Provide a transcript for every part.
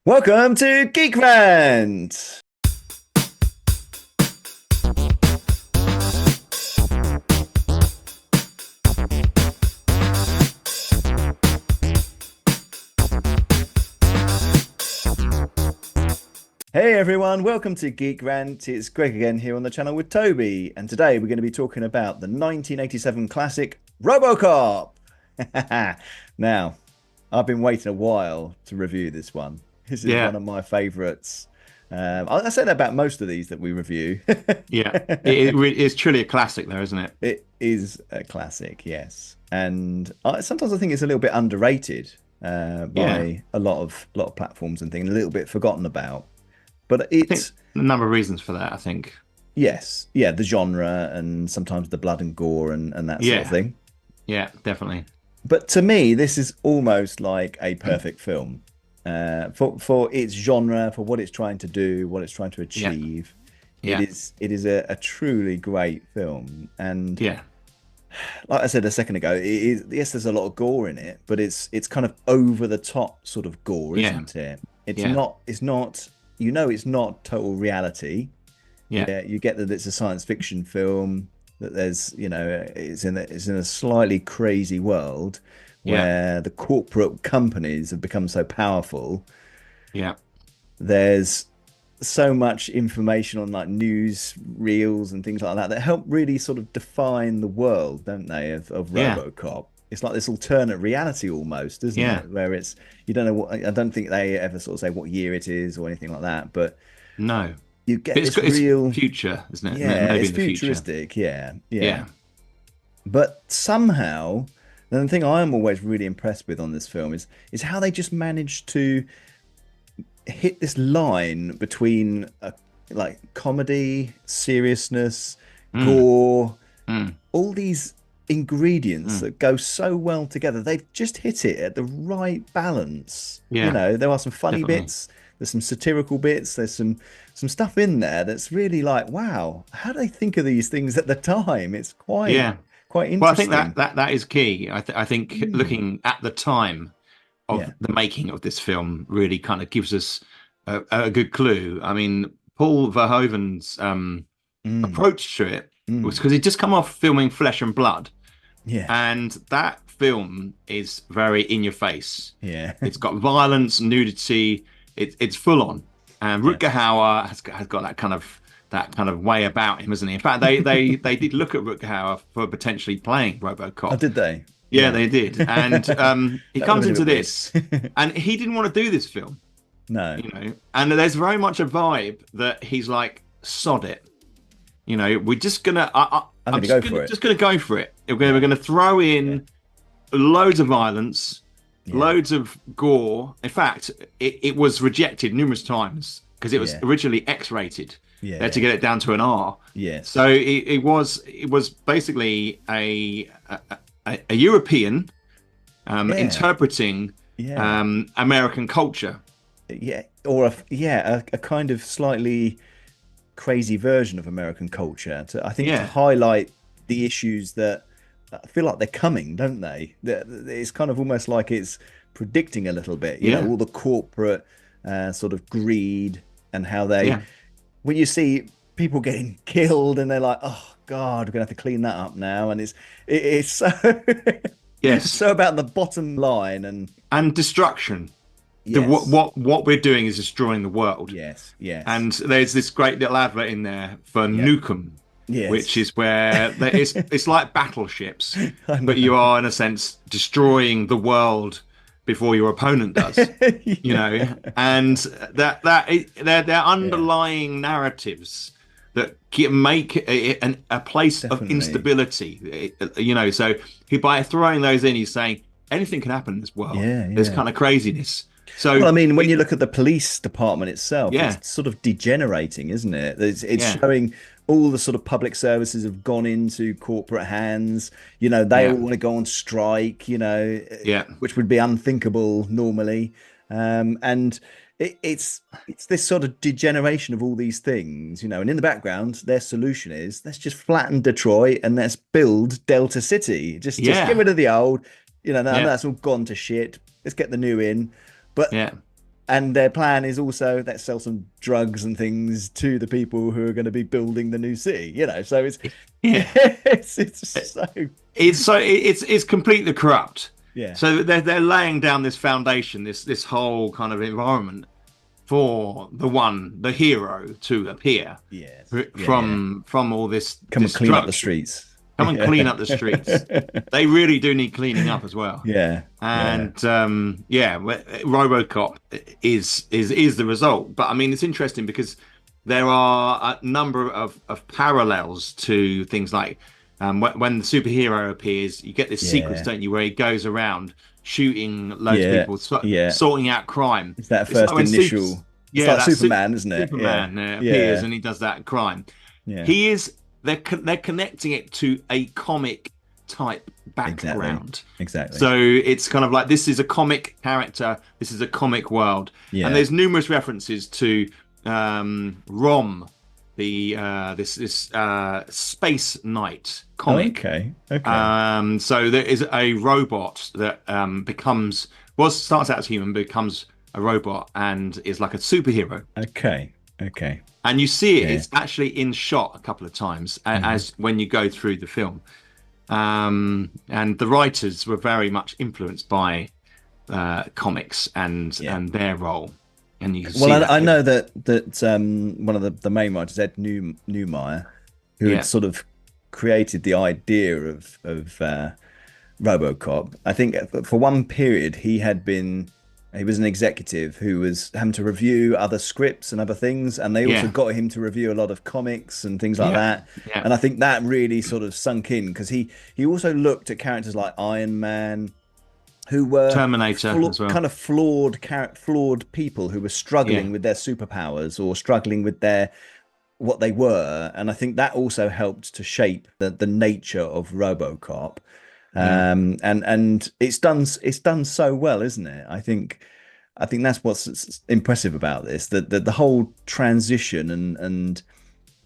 Welcome to Geek Rant. Hey everyone, welcome to Geek Rant. It's Greg again here on the channel with Toby, and today we're going to be talking about the 1987 classic Robocop. Now, I've been waiting a while to review this one. This is Yeah, one of my favorites. I say that about most of these that we review. yeah. It's truly a classic, though, isn't it? It is a classic, yes, and sometimes I think it's a little bit underrated Yeah, by a lot of platforms and things, a little bit forgotten about. But I think it's a number of reasons for that. I think. yes, yeah, the genre and sometimes the blood and gore and that sort of Yeah, thing. yeah, definitely. But to me, this is almost like a perfect film for its genre, for what it's trying to do, what it's trying to Yeah, achieve. It yeah, is a truly great film, and yeah, like I said a second ago, it is, yes, there's a lot of gore in it, but it's kind of over the top sort of gore, yeah, isn't it? It's yeah, not it's not it's not total reality. yeah, Yeah, you get that it's a science fiction film, that there's, it's in a slightly crazy world yeah, where the corporate companies have become so powerful. yeah, There's so much information on like news reels and things like that that help really sort of define the world, don't they, of yeah, Robocop. It's like this alternate reality almost, isn't yeah. it? Where it's you don't know what I don't think they ever sort of say what year it is or anything like that, but No, you but get this it's real, future, isn't it? yeah, Maybe it's in the future. futuristic, yeah, yeah. Yeah, But somehow, and the thing I'm always really impressed with on this film is how they just managed to hit this line between like comedy, seriousness, mm, gore, mm, all these ingredients mm. that go so well together. They've just hit it at the right balance. Yeah, There are some funny definitely. bits, there's some satirical bits, there's some stuff in there that's really like, wow, how do they think of these things at the time? It's Yeah. quite Well, I think that interesting. that is key. I think Mm, looking at the time of yeah. the making of this film really kind of gives us a good clue. I mean, Paul Verhoeven's Mm, approach to it was mm, because he'd just come off filming Flesh and Blood, yeah. and that film is very in your face. Yeah. It's got violence, nudity. It's full on, and Yeah. Rutger Hauer has got that kind of way about him, isn't he? In fact, they did look at Rutger Hauer for potentially playing Oh, RoboCop. did they? Yeah, Right. they did, and he That would have comes been a into bit weird. this, and he didn't want to do this film, No. and there's very much a vibe that he's like, sod it, we're just gonna, I'm I'm going to just go gonna for it. just gonna go for it. We're Yeah. gonna throw Yeah. in loads of violence, Yeah. loads of gore. In fact, it was rejected numerous times because it was Yeah. originally X-rated. Yeah. They had to Yeah. get it down to an R. Yes. So it was basically a European Yeah. interpreting Yeah. American culture. Yeah. Or a kind of slightly crazy version of American culture to, I think, to Yeah, highlight the issues that I feel like they're coming, don't they? It's kind of almost like it's predicting a little bit, yeah, all the corporate sort of greed and how they, yeah, when you see people getting killed and they're like, oh God, we're gonna have to clean that up now. And it's so yes, so about the bottom line and and destruction. What yes, what what we're doing is destroying the world. yes, yes, And there's this great little advert in there for yeah, Nukem, which yes. is where it's like battleships, I know. but you are in a sense destroying the world before your opponent does. Yeah, And they're yeah, underlying narratives that make a place of definitely. instability. So by throwing those in, he's saying anything can happen in this world. Yeah, There's yeah. kind of craziness. So Well, I mean, when you look at the police department itself, yeah, it's sort of degenerating, isn't it? It's yeah, showing all the sort of public services have gone into corporate hands. They all yeah, want to go on strike, yeah, which would be unthinkable normally. And it's this sort of degeneration of all these things, and in the background, their solution is let's just flatten Detroit and let's build Delta City. Just get yeah, rid of the old, now yeah, that's all gone to shit. Let's get the new in. But yeah. and their plan is also let's sell some drugs and things to the people who are going to be building the new city. So it's Yeah. it's so It's completely corrupt. yeah So they're laying down this foundation, this whole kind of environment for the hero to appear yes from all this come and clean up the destruction. streets. Come and clean up the streets. They really do need cleaning up as well. Yeah, And Robocop is the result. But I mean, it's interesting because there are a number of parallels to things like when the superhero appears, you get this sequence, don't you, where he goes around shooting loads of people, sorting out crime. It's that first initial. It's like Superman, isn't it? Superman appears and he does that crime. Yeah. They're connecting it to a comic type background. Exactly. So it's kind of like this is a comic character, this is a comic world, and there's numerous references to Rom, this Space Knight comic. Okay. So there is a robot that starts out as human, becomes a robot, and is like a superhero. Okay. And you see it; it's actually in shot a couple of times as when you go through the film. And the writers were very much influenced by comics and their role. And you can see I know that one of the main writers, Ed Newmeyer, who had sort of created the idea of Robocop. I think for one period he was an executive who was having to review other scripts and other things, and they also got him to review a lot of comics and things like that. And I think that really sort of sunk in because he also looked at characters like Iron Man, who were Terminator as well. Kind of flawed people who were struggling with their superpowers or struggling with what they were, and I think that also helped to shape the nature of Robocop. And it's done so well, isn't it? I think that's what's impressive about this, that the whole transition and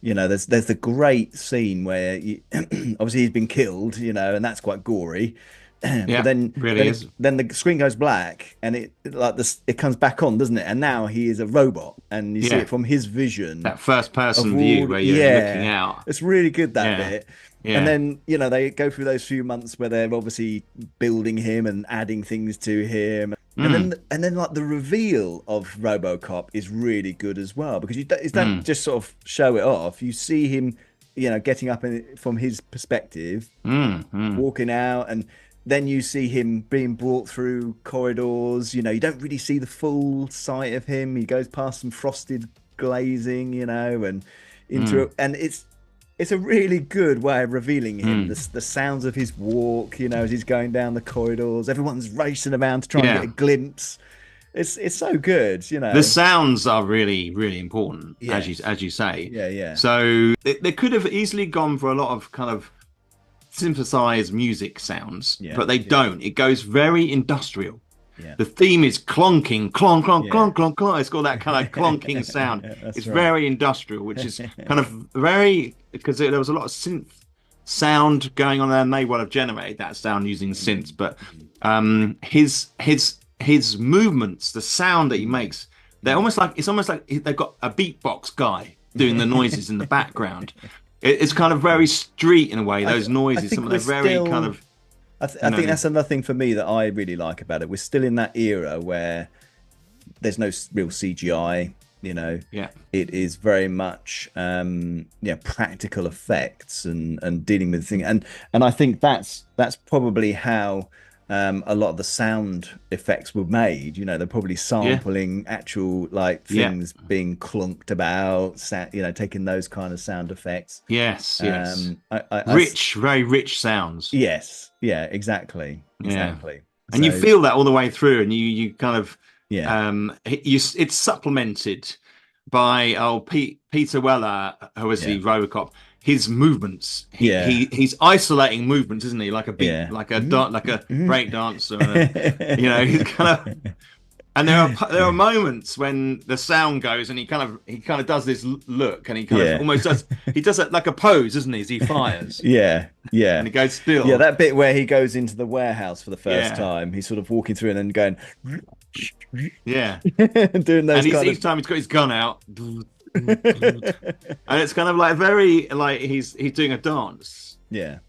there's the great scene where obviously he's been killed, and that's quite gory. But then the screen goes black and it comes back on, doesn't it? And now he is a robot, and you see it from his vision, that first person view where you're looking out. It's really good, that bit. And then they go through those few months where they're obviously building him and adding things to him, and then like the reveal of Robocop is really good as well, because you don't just sort of show it off. You see him, getting up from his perspective, walking out, and then you see him being brought through corridors. You don't really see the full sight of him. He goes past some frosted glazing, and into and it's a really good way of revealing him. The sounds of his walk, as he's going down the corridors. Everyone's racing around to try and get a glimpse. It's so good, The sounds are really, really important, as you say. Yeah. So they could have easily gone for a lot of kind of synthesized music sounds, but they don't. It goes very industrial. The theme is clonking, clonk, clonk, clonk, clonk, clonk. It's got that kind of clonking sound. It's very industrial, which is kind of very, because there was a lot of synth sound going on there, and they would have generated that sound using synths. But his movements, the sound that he makes, it's almost like they've got a beatbox guy doing the noises in the background. It's kind of very street in a way. Those noises, some of the very kind of. I think that's another thing for me that I really like about it. We're still in that era where there's no real CGI. It is very much practical effects and dealing with the thing. And I think that's probably how a lot of the sound effects were made. They're probably sampling actual things being clunked about, taking those kind of sound effects. Yes. Very rich sounds. Yes. Yeah, exactly. And you feel that all the way through, and you kind of it's supplemented by Peter Weller, who was the Robocop. His movements, he's isolating movements, isn't he? Like a beat, like a break dancer. He's kind of. And there are moments when the sound goes, and he kind of does this look, and he kind of almost does it like a pose, isn't he? As he fires. And he goes still. Yeah, that bit where he goes into the warehouse for the first time, he's sort of walking through and then going, Yeah. doing those And each time he's got his gun out. And it's kind of like very like he's doing a dance. Yeah.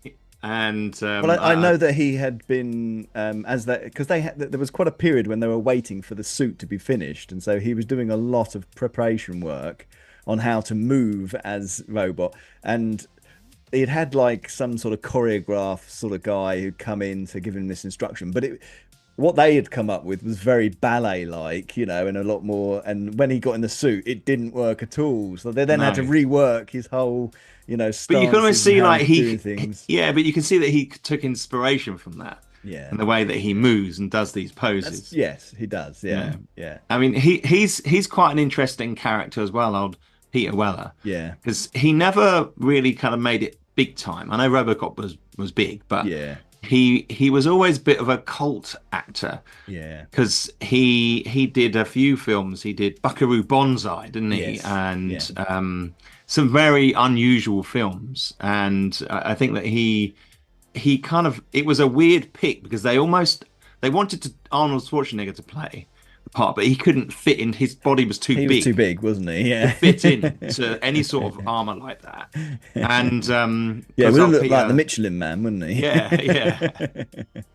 And well, I know that he had been as that because there was quite a period when they were waiting for the suit to be finished, and so he was doing a lot of preparation work on how to move as robot, and he'd had like some sort of choreograph sort of guy who'd come in to give him this instruction, but what they had come up with was very ballet-like, you know, and a lot more. And when he got in the suit, it didn't work at all. So they then had to rework his whole, you know, but you can almost see like things. Yeah, but you can see that he took inspiration from that. Yeah, and the way that he moves and does these poses. Yes, he does. Yeah. I mean, he's quite an interesting character as well, old Peter Weller. Yeah, because he never really kind of made it big time. I know Robocop was big, but yeah. He was always a bit of a cult actor. Yeah. Because he did a few films. He did Buckaroo Banzai, didn't he? Yes. And some very unusual films. And I think that he kind of, it was a weird pick because they wanted Arnold Schwarzenegger to play the part, but he couldn't fit in. His body was too big. He was too big, wasn't he? Yeah. To fit into any sort of armor like that. And yeah, we looked like the Michelin Man, wouldn't he? Yeah.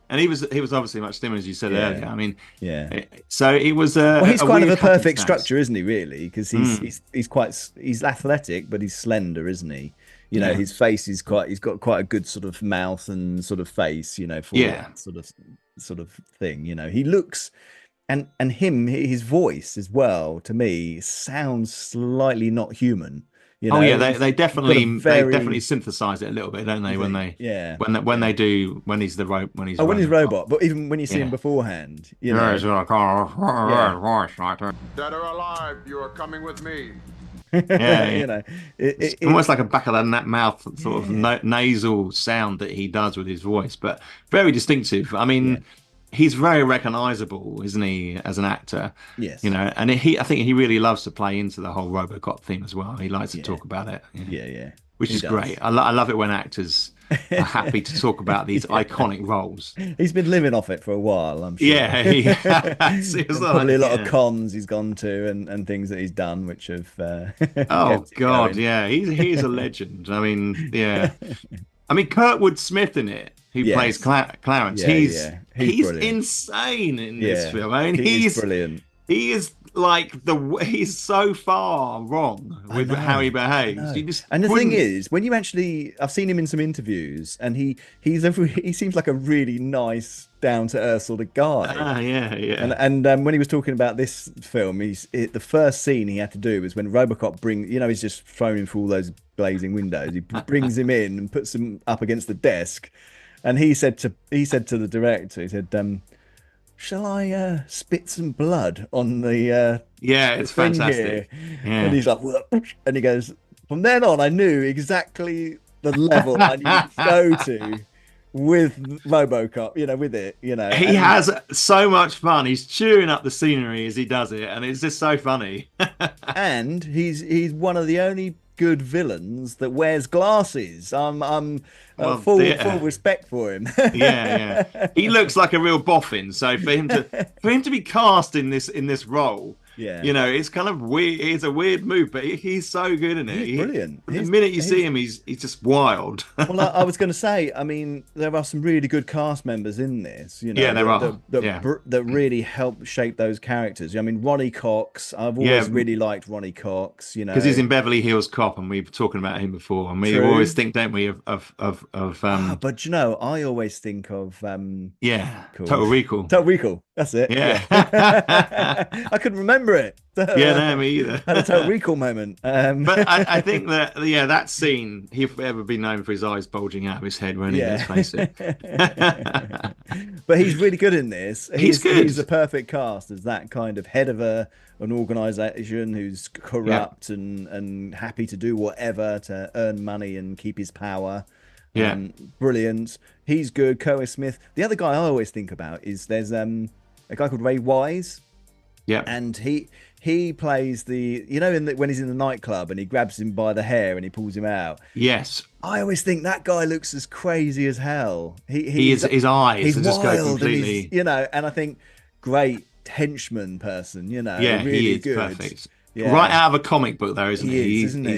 And he was obviously much slimmer, as you said earlier. I mean, yeah. So it was he's kind of a perfect structure, isn't he? Really, because he's athletic, but he's slender, isn't he? You know, his face is he's got quite a good sort of mouth and sort of face, you know, for that sort of thing. You know, he looks. And his voice as well, to me, sounds slightly not human. You know? Oh yeah, they definitely synthesize it a little bit, don't they? When he's robot, but even when you see him beforehand, you know, dead or alive, you are coming with me. Yeah, you know, it's almost like a back of that mouth sort of nasal sound that he does with his voice, but very distinctive. I mean. He's very recognizable, isn't he, as an actor? Yes. You know, and I think he really loves to play into the whole Robocop theme as well. He likes to talk about it. Yeah. Which is great. I love it when actors are happy to talk about these iconic roles. He's been living off it for a while, I'm sure. Yeah, he has. Probably a lot of cons he's gone to and things that he's done, which have. Oh God, yeah, he's a legend. I mean, yeah. I mean, Kurtwood Smith in it, who plays Clarence. He's insane in this film. I mean, he's brilliant. He is like he's so far wrong with how he behaves. And the thing is, when I've seen him in some interviews, and he seems like a really nice, down to earth sort of guy. Yeah. And when he was talking about this film, the first scene he had to do was when Robocop he's just thrown him through all those blazing windows. He brings him in and puts him up against the desk, and he said to the director, he said, shall I spit some blood on the it's fantastic. And he's like, what? And he goes, from then on I knew exactly the level I need to go to with Robocop, with it, He has so much fun. He's chewing up the scenery as he does it, and it's just so funny. And he's one of the only good villains that wears glasses. I'm full respect for him. yeah. He looks like a real boffin. So for him to be cast in this role, it's kind of weird. It's a weird move, but he's so good in it. He's brilliant. The minute you see him, he's just wild. Well, I was going to say, I mean, there are some really good cast members in this. There are. That really help shape those characters. I mean, Ronny Cox. I've always really liked Ronny Cox. Because he's in Beverly Hills Cop, and we were talking about him before, and we always think, don't we, of but I always think of Total Recall. Total Recall. That's it. Yeah. I couldn't remember it. No, me either. Had a Total Recall moment. But I think that that scene, he'd ever be known for his eyes bulging out of his head, won't he? Let's face it. But he's really good in this. He's good. He's the perfect cast as that kind of head of an organization who's corrupt and happy to do whatever to earn money and keep his power. Brilliant. He's good. Kurtwood Smith. The other guy I always think about is there's a guy called Ray Wise. Yeah. And he plays when he's in the nightclub and he grabs him by the hair and he pulls him out. Yes. I always think that guy looks as crazy as hell. His eyes he's just wild go completely. and I think great henchman person, you know. Yeah, really he is good. perfect. Yeah. Right out of a comic book, though, isn't he? he? Isn't he?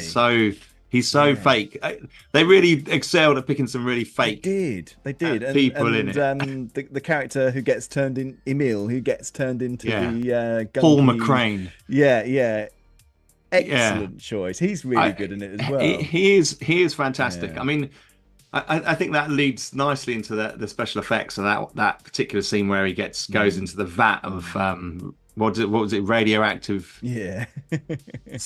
He's so fake. They really excelled at picking some really fake. They did. People in it. The character who gets turned in Emil, who gets turned into the Paul gunky, McCrane. Yeah. Excellent choice. He's really good in it as well. He is fantastic. I mean, I think that leads nicely into the special effects of that particular scene where he goes into the vat of what was it, radioactive? Yeah.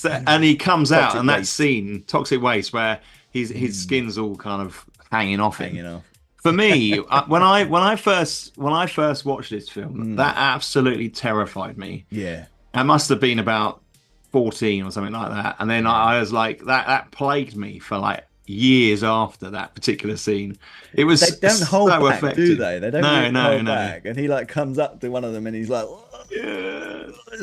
And he comes out, and that waste. scene, toxic waste, where his skin's all kind of hanging off him. For me, when I first watched this film, that absolutely terrified me. Yeah. I must have been about 14 or something like that, and then I was like, that plagued me for like years after that particular scene. It was they don't hold so back, effective. do they? They don't hold no. back. And he like comes up to one of them and he's like,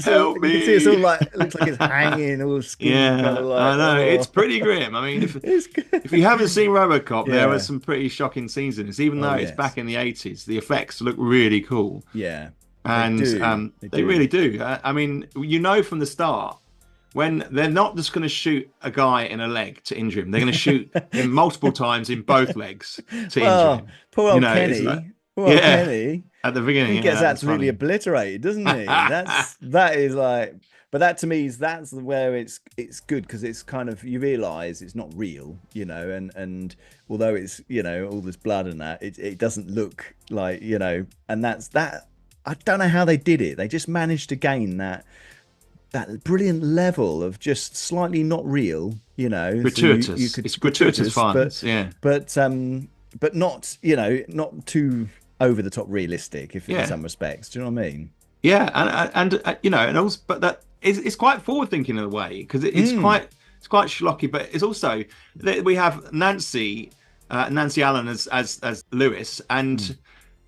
help me. You can see it's all like, it looks like it's hanging, all skin. Yeah, kind of like, I know. It's pretty grim. I mean, if you haven't seen Robocop, there were some pretty shocking scenes in this. Even though it's back in the 80s, the effects look really cool. Yeah, and they really do. I mean, you know from the start, when they're not just going to shoot a guy in a leg to injure him, they're going to shoot him multiple times in both legs to injure him. Poor old Kenny. Poor old Kenny. At the beginning, he gets absolutely obliterated, doesn't he? That is like, but that to me that's where it's good, because it's kind of, you realise it's not real, you know, and although it's, you know, all this blood and that, it doesn't look like, you know, and that's that. I don't know how they did it. They just managed to gain that brilliant level of just slightly not real, you know. Gratuitous. So it's gratuitous violence, but not, you know, not too over the top realistic, in some respects. Do you know what I mean? Yeah, and you know, and also, but that it's quite forward thinking in a way, because it's quite schlocky, but it's also we have Nancy Allen as Lewis, and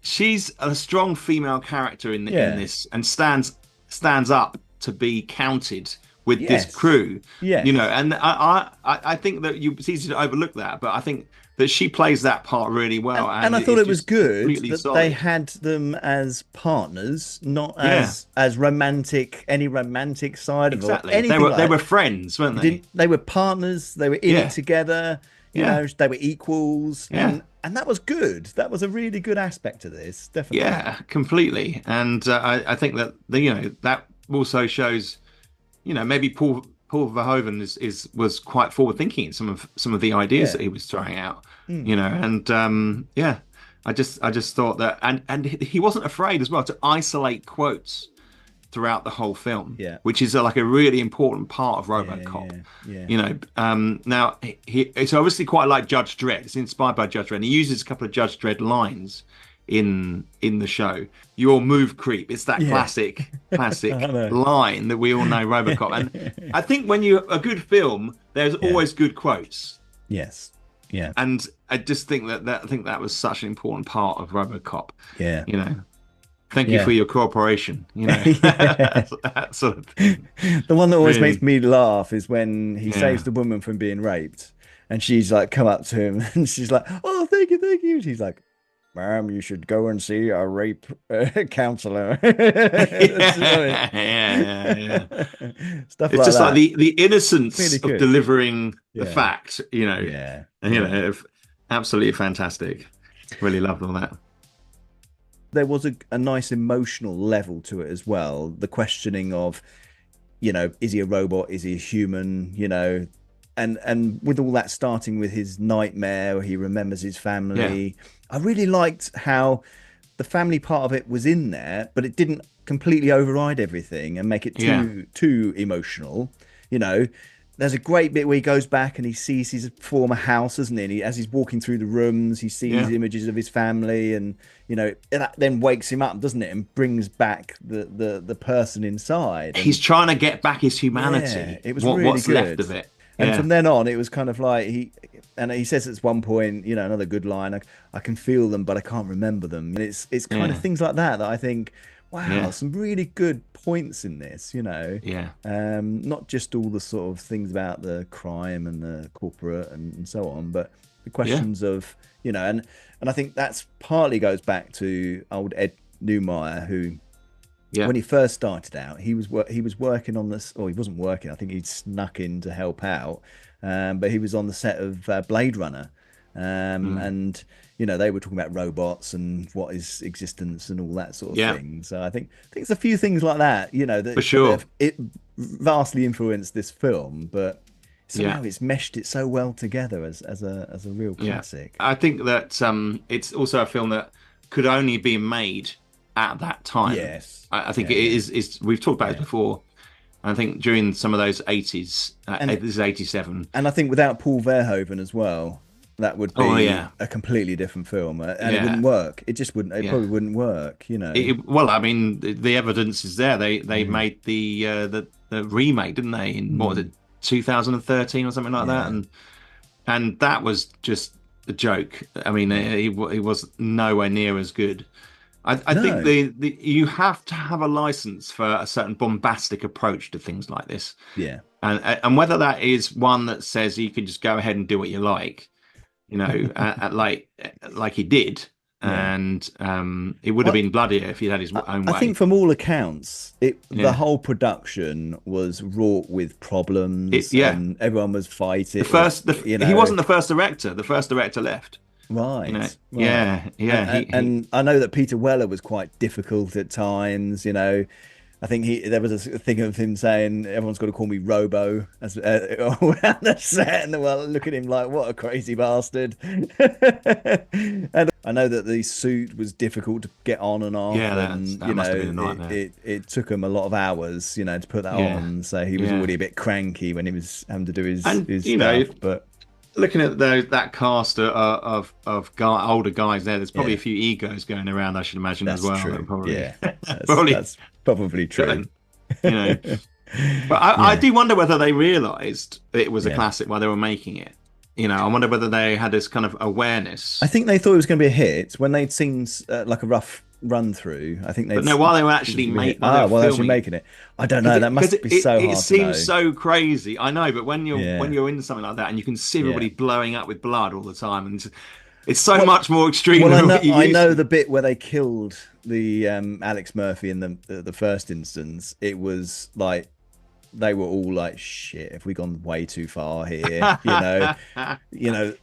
she's a strong female character in this, and stands up to be counted with this crew. You know, and I think that it's easy to overlook that, but I think that she plays that part really well. And I thought it was good that they had them as partners, not as romantic, any romantic side of it. They were friends, weren't they? They were partners. They were in it together. You know, they were equals. And that was good. That was a really good aspect of this, definitely. Yeah, completely. And I think that that also shows, you know, maybe Paul Verhoeven was quite forward thinking in some of the ideas that he was throwing out, you know, and I just thought that, and he wasn't afraid as well to isolate quotes throughout the whole film, which is like a really important part of Robocop. You know, now it's obviously quite like Judge Dredd. It's inspired by Judge Dredd, and he uses a couple of Judge Dredd lines in the show. Your move, creep. It's that classic line that we all know Robocop. And I think when a good film, there's always good quotes. Yes. Yeah. And I just think that was such an important part of Robocop. Yeah. You know, thank you for your cooperation. You know, that sort of thing. The one that always makes me laugh is when he saves the woman from being raped, and she's like, come up to him, and she's like, "Oh, thank you." And she's like, "Ma'am, you should go and see a rape counselor." Stuff it's like just that. like the innocence really of delivering the fact, you know. And, you know, absolutely fantastic. Really loved all that. There was a nice emotional level to it as well. The questioning of, you know, is he a robot? Is he a human? You know, and with all that starting with his nightmare where he remembers his family. I really liked how the family part of it was in there, but it didn't completely override everything and make it too emotional. You know, there's a great bit where he goes back and he sees his former house, doesn't he? And as he's walking through the rooms, he sees images of his family, and you know, that then wakes him up, doesn't it, and brings back the person inside. And, he's trying to get back his humanity. Yeah, it was really what's good. left of it. And from then on, it was kind of like he says at one point, you know, another good line, I can feel them, but I can't remember them. And it's kind of things like that I think, wow, some really good points in this, you know. Not just all the sort of things about the crime and the corporate and so on, but the questions of, you know, and I think that's partly goes back to old Ed Neumeier, who when he first started out, he was working on this, or he wasn't working. I think he'd snuck in to help out, but he was on the set of Blade Runner, and they were talking about robots and what is existence and all that sort of thing. So I think it's a few things like that, that for sure it vastly influenced this film, but somehow it's meshed it so well together as a real classic. I think that it's also a film that could only be made at that time. Yes, I think it is. We've talked about it before. I think during some of those 80s, this is 87, and I think without Paul Verhoeven as well, that would be a completely different film, and it wouldn't work. It just wouldn't. It probably wouldn't work. Well, I mean, the evidence is there. They made the remake, didn't they? In what was it, 2013 or something like that, and that was just a joke. I mean, he was nowhere near as good. I think you have to have a license for a certain bombastic approach to things like this. Yeah, and whether that is one that says you can just go ahead and do what you like, like he did. And it would have been bloodier if he'd had his own way. I think from all accounts, the whole production was wrought with problems. And everyone was fighting. He wasn't the first director. The first director left. Right. Right. Yeah. And I know that Peter Weller was quite difficult at times. I think there was a thing of him saying, everyone's got to call me Robo as around the set, and they were looking at him like, what a crazy bastard. And I know that the suit was difficult to get on and off. Yeah, that must have been a nightmare. It took him a lot of hours, to put that on. So he was already a bit cranky when he was having to do his stuff. But looking at that cast of older guys there's probably a few egos going around, I should imagine. That's as well. True. Probably. Yeah, that's probably true. But I do wonder whether they realised it was a classic while they were making it. I wonder whether they had this kind of awareness. I think they thought it was going to be a hit when they'd seen like a rough run through. I think but no, while they were actually making it, I don't know. That must be so hard. It seems so crazy. I know, but when you're in something like that and you can see everybody blowing up with blood all the time, and it's so much more extreme. Well, I know the bit where they killed the Alex Murphy in the first instance. It was like they were all like, shit, have we gone way too far here?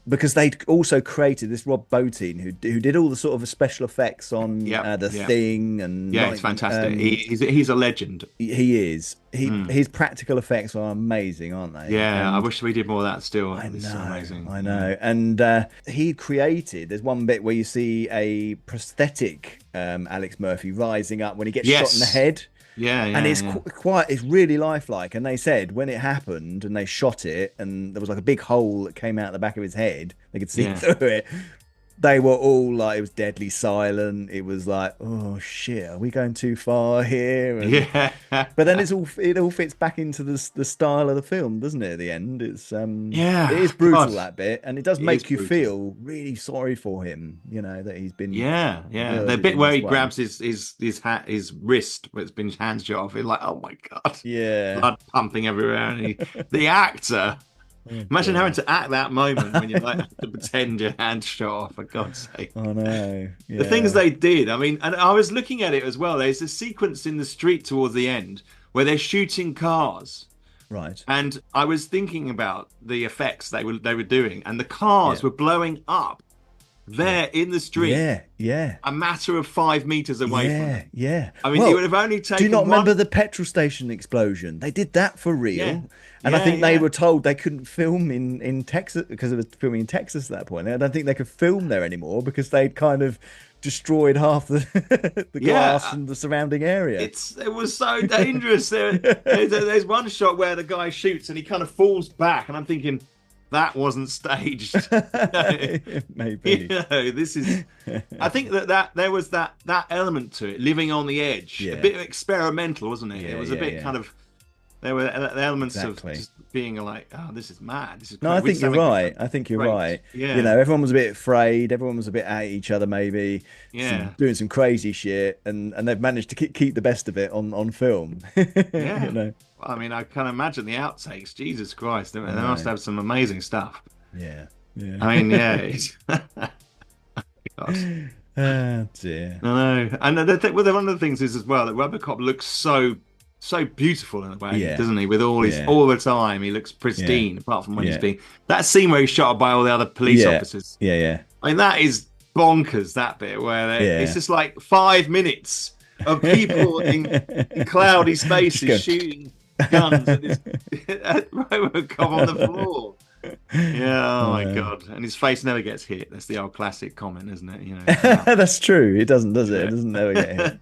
Because they'd also created this Rob Bottin who did all the sort of special effects on the Thing, and it's fantastic. He's a legend. He is. His practical effects are amazing, aren't they? Yeah, I wish we did more of that still. It's so amazing. I know. And he created, there's one bit where you see a prosthetic Alex Murphy rising up when he gets shot in the head. And it's really lifelike. And they said when it happened and they shot it and there was like a big hole that came out the back of his head, they could see through it. They were all like, it was deadly silent. It was like, oh shit, are we going too far here? But then it all fits back into the style of the film, doesn't it? At the end, it's it is brutal, that bit, and it does make you feel really sorry for him. That he's been the bit where he grabs his wrist, where it's been hand shot off. It's like, oh my god, blood pumping everywhere, and the actor. Imagine having to act that moment when you have to pretend your hand shot off, for God's sake. Oh no. The things they did. I mean, and I was looking at it as well. There's a sequence in the street towards the end where they're shooting cars. Right. And I was thinking about the effects they were doing, and the cars were blowing up there in the street. A matter of 5 meters away from them. Yeah. I mean, it would have only taken. Do you not remember the petrol station explosion? They did that for real. Yeah. And I think they were told they couldn't film in Texas because it was filming in Texas at that point. I don't think they could film there anymore because they'd kind of destroyed half the glass and the surrounding area. It was so dangerous. There's one shot where the guy shoots and he kind of falls back, and I'm thinking, that wasn't staged. Maybe. This is. I think that there was that element to it, living on the edge, a bit experimental, wasn't it? It was a bit kind of. There were elements of just being like, oh, this is mad. This is crazy. No, I think you're right. I think you're right. Yeah. Everyone was a bit afraid. Everyone was a bit at each other, maybe. Yeah. Doing some crazy shit, and they've managed to keep the best of it on film. Yeah. I mean, I can't imagine the outtakes. Jesus Christ, they must have some amazing stuff. Yeah. I mean, God. Oh dear. I know. And one of the things is as well that Robocop looks so beautiful in a way, doesn't he? With all his all the time, he looks pristine. Apart from when he's being that scene where he's shot by all the other police officers. Yeah. I mean, that is bonkers. That bit where it's just like 5 minutes of people in cloudy spaces shooting guns at Robocop on the floor. Yeah, oh my God. And his face never gets hit. That's the old classic comment, isn't it? You know. That's true. It doesn't, does it? It doesn't never get hit.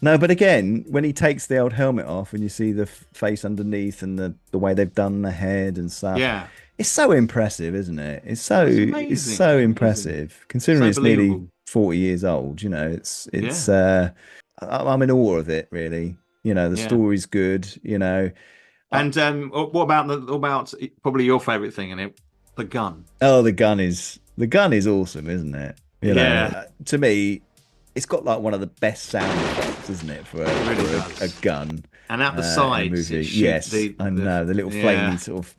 No, but again, when he takes the old helmet off and you see the face underneath and the way they've done the head and stuff. Yeah. It's so impressive, isn't it? It's so impressive. Considering it's nearly 40 years old, you know, I'm in awe of it, really. You know, the story's good, you know. And what about probably your favorite thing in it, the gun? Oh, the gun is awesome, isn't it? You know, to me, it's got like one of the best sound effects, isn't it, for a gun? And out the sides, yes, I know the little flamey sort of.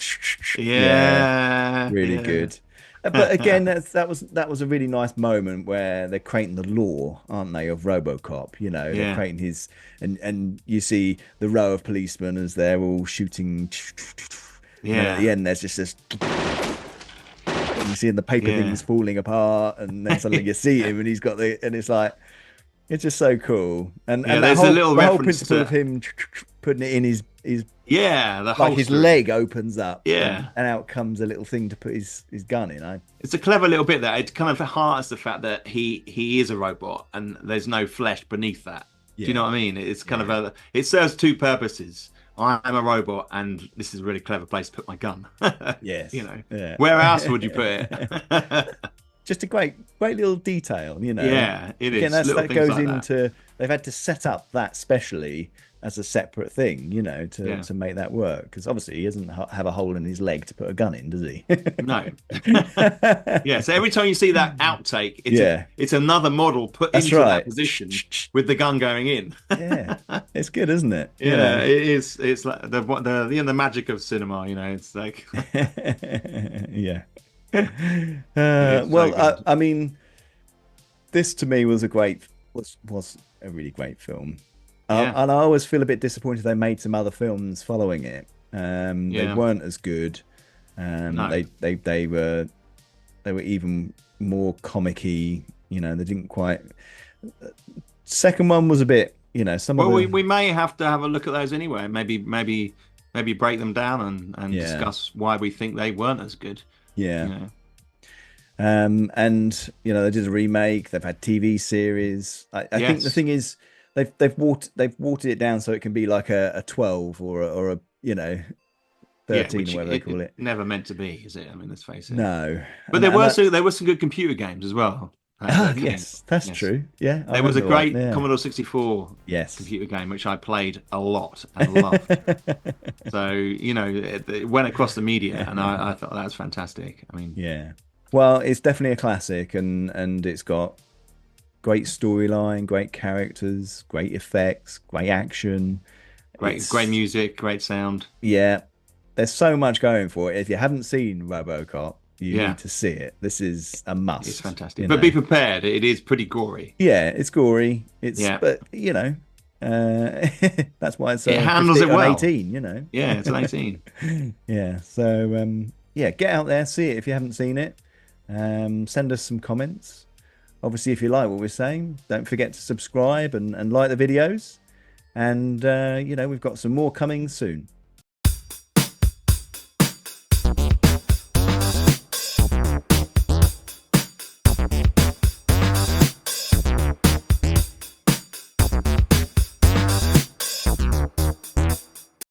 Really good. But again, that was a really nice moment where they're creating the lore, aren't they, of Robocop? You know, they're creating his, and you see the row of policemen as they're all shooting. And at the end, there's just this. And you see the paper things falling apart, and then suddenly you see him, and he's got and it's like, it's just so cool. And there's a little the whole reference principle to of him putting it in his his leg opens up, and out comes a little thing to put his gun in. It's a clever little bit that it kind of hearts the fact that he is a robot and there's no flesh beneath that. Do you know what I mean? It's kind of it serves two purposes. I'm a robot, and this is a really clever place to put my gun. Yes, you know, where else would you put it? Just a great little detail, you know. Yeah, it is. Again, that goes like into. They've had to set up that specially as a separate thing, you know, to make that work. Because obviously he doesn't have a hole in his leg to put a gun in, does he? No. So every time you see that outtake, it's another model put into that position with the gun going in. It's good, isn't it? Yeah, it is. It's like the magic of cinema, you know. It's like I mean, this to me was a really great film. And I always feel a bit disappointed they made some other films following it. They weren't as good. No. They were even more comic-y. You know, they didn't quite. Second one was a bit. You know, we may have to have a look at those anyway. Maybe break them down and discuss why we think they weren't as good. Yeah. You know? And you know, they did a remake. They've had TV series. I think the thing is, they've watered it down so it can be like a 12 or a you know 13 or whatever they call it. Never meant to be, is it? I mean, let's face it. No. But there were some good computer games as well. Yes, that's true. Yeah, there was a great Commodore 64 computer game which I played a lot and loved. So you know, it went across the media, and I thought that was fantastic. I mean, well, it's definitely a classic, and it's got great storyline, great characters, great effects, great action, great music, great sound. Yeah, there's so much going for it. If you haven't seen Robocop, you need to see it. This is a must. It's fantastic, but be prepared. It is pretty gory. Yeah, it's gory. But you know, that's why it's it handles it well. 18, you know. Yeah, it's an 18. Yeah, so get out there, see it if you haven't seen it. Send us some comments. Obviously, if you like what we're saying, don't forget to subscribe and like the videos. And you know, we've got some more coming soon.